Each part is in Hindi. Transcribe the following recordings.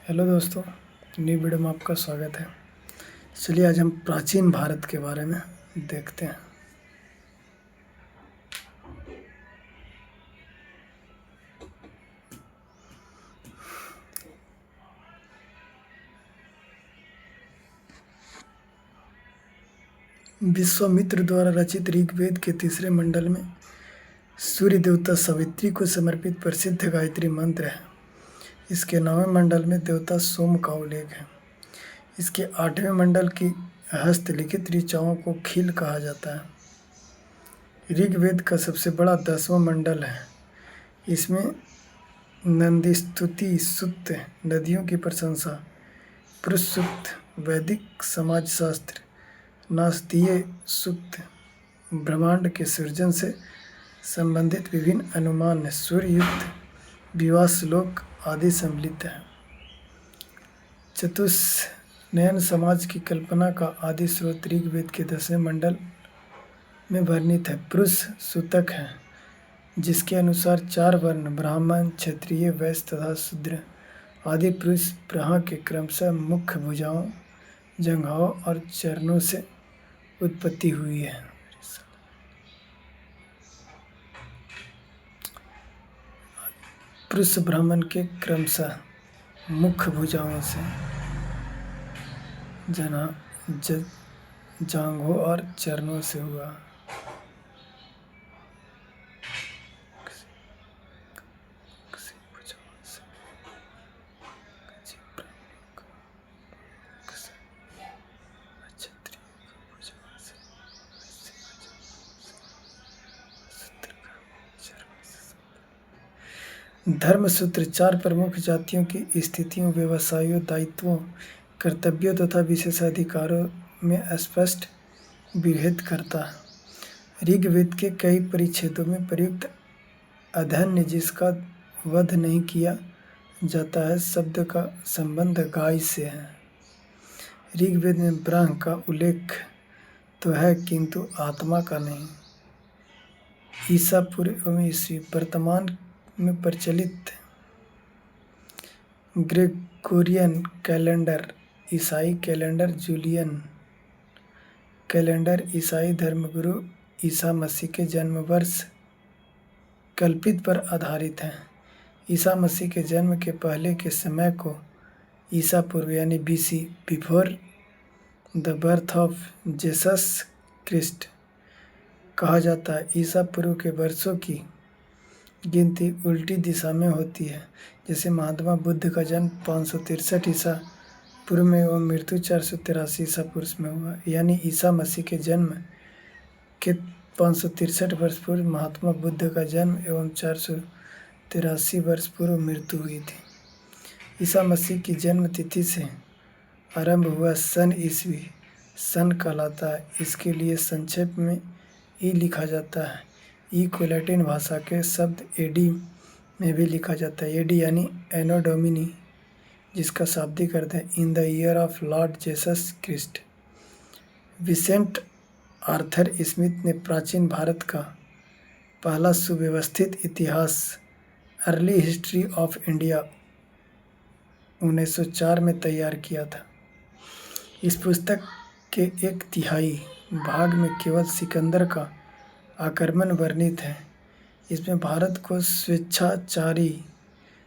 हेलो दोस्तों, न्यू वीडियो में आपका स्वागत है। चलिए आज हम प्राचीन भारत के बारे में देखते हैं। विश्वामित्र द्वारा रचित ऋग्वेद के तीसरे मंडल में सूर्य देवता सावित्री को समर्पित प्रसिद्ध गायत्री मंत्र है। इसके 9वें मंडल में देवता सोम का उल्लेख है। इसके 8वें मंडल की हस्तलिखित ऋचाओं को खील कहा जाता है। ऋग्वेद का सबसे बड़ा 10वां मंडल है। इसमें नंदीस्तुति सूक्त, नदियों की प्रशंसा, पुरुष सूक्त, वैदिक समाजशास्त्र, नास्तीय सूक्त, ब्रह्मांड के सृजन से संबंधित विभिन्न अनुमान, सूर्य युक्त, विवाह श्लोक आदि सम्मिलित है। चतुष्नयन समाज की कल्पना का आदि स्रोत ऋग्वेद के 10वें मंडल में वर्णित है। पुरुष सूतक है, जिसके अनुसार 4 वर्ण ब्राह्मण, क्षत्रिय, वैश्य तथा शूद्र आदि पुरुष प्रहा के क्रमशः मुख्य भुजाओं, जंघाओं और चरणों से उत्पत्ति हुई है। पुरुष ब्राह्मण के क्रमशः मुख्य भुजाओं से जांघों और चरणों से हुआ। धर्मसूत्र 4 प्रमुख जातियों की स्थितियों, व्यवसायों, दायित्वों, कर्तव्यों तथा विशेषाधिकारों में स्पष्ट विभेद करता है। ऋग्वेद के कई परिच्छेदों में प्रयुक्त अध्ययन जिसका वध नहीं किया जाता है शब्द का संबंध गाय से है। ऋग्वेद में ब्रह्म का उल्लेख तो है किंतु आत्मा का नहीं। ईसा पूर्व एवं ईस्वी वर्तमान में प्रचलित ग्रेगोरियन कैलेंडर, ईसाई कैलेंडर, जूलियन कैलेंडर ईसाई धर्मगुरु ईसा मसीह के जन्म वर्ष कल्पित पर आधारित है। ईसा मसीह के जन्म के पहले के समय को ईसा पूर्व यानी BC, before the birth of Jesus Christ कहा जाता है। ईसा पूर्व के वर्षों की गिनती उल्टी दिशा में होती है, जैसे महात्मा बुद्ध का जन्म 563 ईसा पूर्व में एवं मृत्यु 483 ईसा पूर्व में हुआ, यानी ईसा मसीह के जन्म के 563 वर्ष पूर्व महात्मा बुद्ध का जन्म एवं 483 वर्ष पूर्व मृत्यु हुई थी। ईसा मसीह की जन्म तिथि से आरंभ हुआ सन ईस्वी सन कहलाता है। इसके लिए संक्षेप में ई लिखा जाता है। ई को लैटिन भाषा के शब्द एडी में भी लिखा जाता है। एडी यानी एनो डोमिनी, जिसका शाब्दिक अर्थ है in the year of Lord Jesus Christ. Vincent Arthur Smith ने प्राचीन भारत का पहला सुव्यवस्थित इतिहास अर्ली हिस्ट्री ऑफ इंडिया 1904 में तैयार किया था। इस पुस्तक के 1/3 भाग में केवल सिकंदर का आक्रमण वर्णित है। इसमें भारत को स्वेच्छाचारी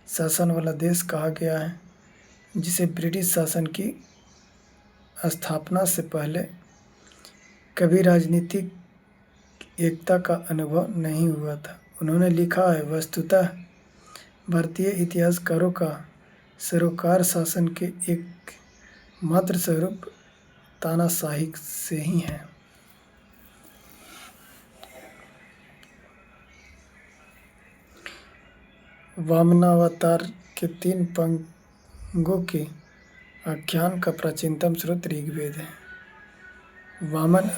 शासन वाला देश कहा गया है, जिसे ब्रिटिश शासन की स्थापना से पहले कभी राजनीतिक एकता का अनुभव नहीं हुआ था। उन्होंने लिखा है, वस्तुतः भारतीय इतिहासकारों का सरोकार शासन के एक मात्र स्वरूप तानाशाही से ही है। वामनावतार के 3 पंगों के आख्यान का प्राचीनतम स्रोत ऋग्वेद है। वामन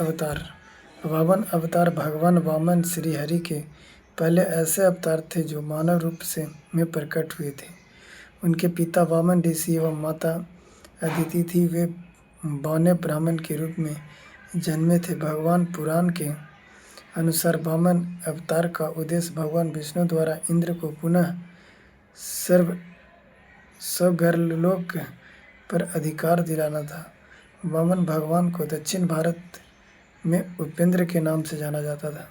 अवतार भगवान वामन श्री हरि के पहले ऐसे अवतार थे जो मानव रूप में प्रकट हुए थे। उनके पिता वामन ऋषि एवं माता अदिति थी। वे बौने ब्राह्मण के रूप में जन्मे थे। भगवान पुराण के अनुसार वामन अवतार का उद्देश्य भगवान विष्णु द्वारा इंद्र को पुनः स्वर्गलोक पर अधिकार दिलाना था। वामन भगवान को दक्षिण भारत में उपेंद्र के नाम से जाना जाता था।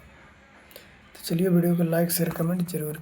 तो चलिए वीडियो को लाइक शेयर कमेंट जरूर